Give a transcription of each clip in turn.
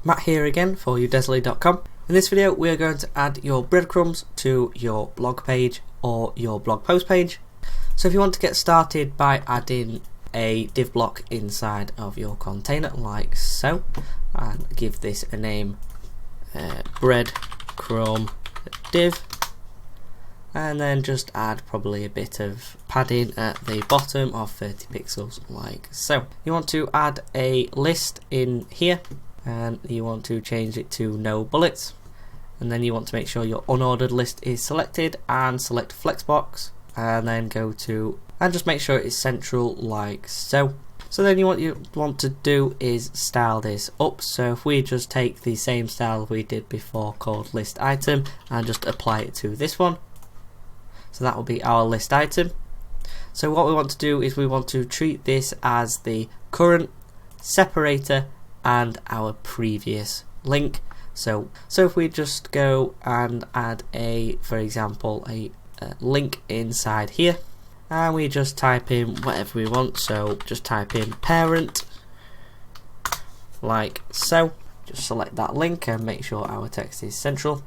Matt here again for Udesly.com. In this video we are going to add your breadcrumbs to your blog page or your blog post page. So if you want to get started by adding a div block inside of your container like so, and give this a name, breadcrumb div, and then just add probably a bit of padding at the bottom of 30 pixels like so. You want to add a list in here and you want to change it to no bullets, and then you want to make sure your unordered list is selected and select flexbox, and then go to and just make sure it's central like so. So then what you want to do is style this up. So if we just take the same style we did before called list item and just apply it to this one, so that will be our list item. So what we want to do is we want to treat this as the current separator and our previous link. So if we just go and add for example a link inside here, and we just type in whatever we want, so just type in parent like so, just select that link and make sure our text is central.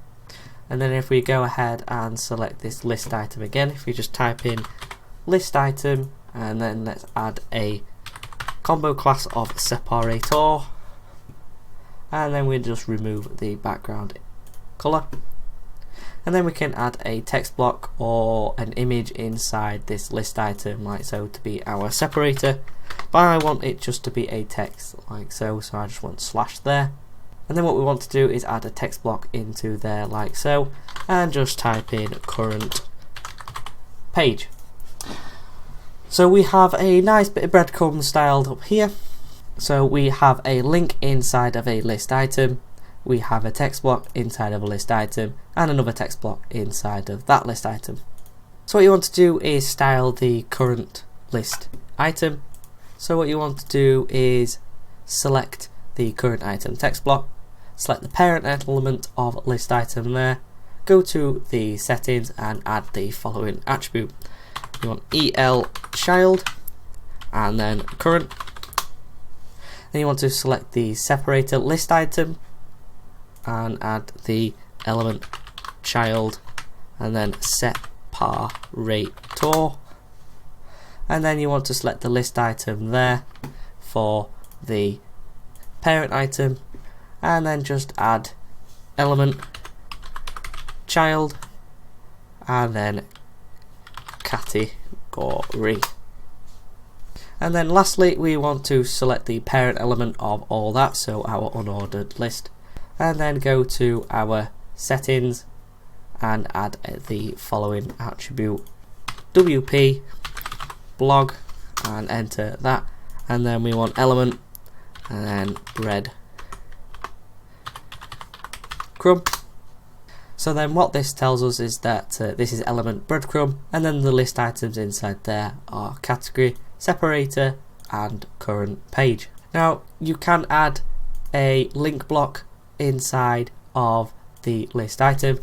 And then if we go ahead and select this list item again, if we just type in list item, and then let's add a combo class of separator, and then we just remove the background color, and then we can add a text block or an image inside this list item like so to be our separator, but I want it just to be a text like so, so I just want slash there. And then what we want to do is add a text block into there like so, and just type in current page. So we have a nice bit of breadcrumbs styled up here. So we have a link inside of a list item, we have a text block inside of a list item, and another text block inside of that list item. So what you want to do is style the current list item. So what you want to do is select the current item text block, select the parent element of list item there, go to the settings and add the following attribute. You want el child and then current. Then you want to select the separator list item and add the element child and then separator, and then you want to select the list item there for the parent item, and then just add element child and then category. And then lastly we want to select the parent element of all that, so our unordered list, and then go to our settings and add the following attribute wp blog and enter that, and then we want element and then breadcrumb. So then what this tells us is that this is element breadcrumb, and then the list items inside there are category, separator and current page. Now you can add a link block inside of the list item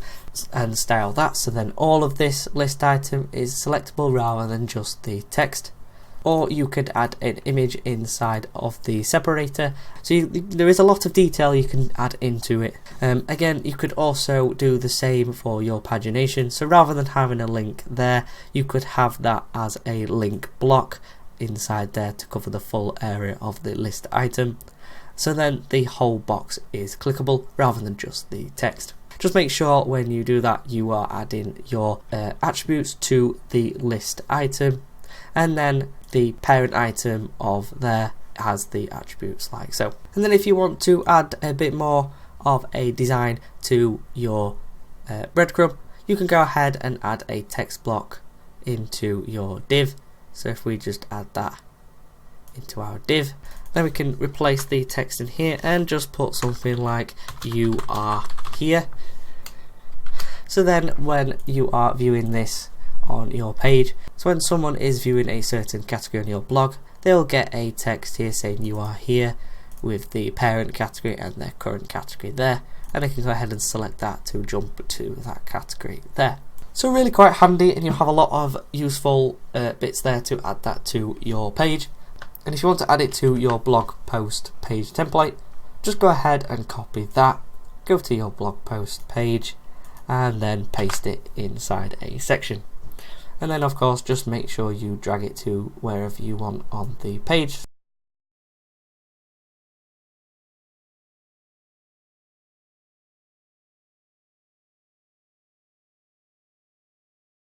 and style that, so then all of this list item is selectable rather than just the text. Or you could add an image inside of the separator, so there is a lot of detail you can add into it. Again, you could also do the same for your pagination, so rather than having a link there, you could have that as a link block inside there to cover the full area of the list item, so then the whole box is clickable rather than just the text. Just make sure when you do that you are adding your attributes to the list item, and then the parent item of there has the attributes like so. And then if you want to add a bit more of a design to your breadcrumb, you can go ahead and add a text block into your div. So if we just add that into our div, then we can replace the text in here and just put something like you are here. So then when you are viewing this on your page, so when someone is viewing a certain category on your blog, they'll get a text here saying you are here with the parent category and their current category there, and they can go ahead and select that to jump to that category there. So really quite handy, and you have a lot of useful bits there to add that to your page. And if you want to add it to your blog post page template, just go ahead and copy that, go to your blog post page, and then paste it inside a section. And then of course just make sure you drag it to wherever you want on the page.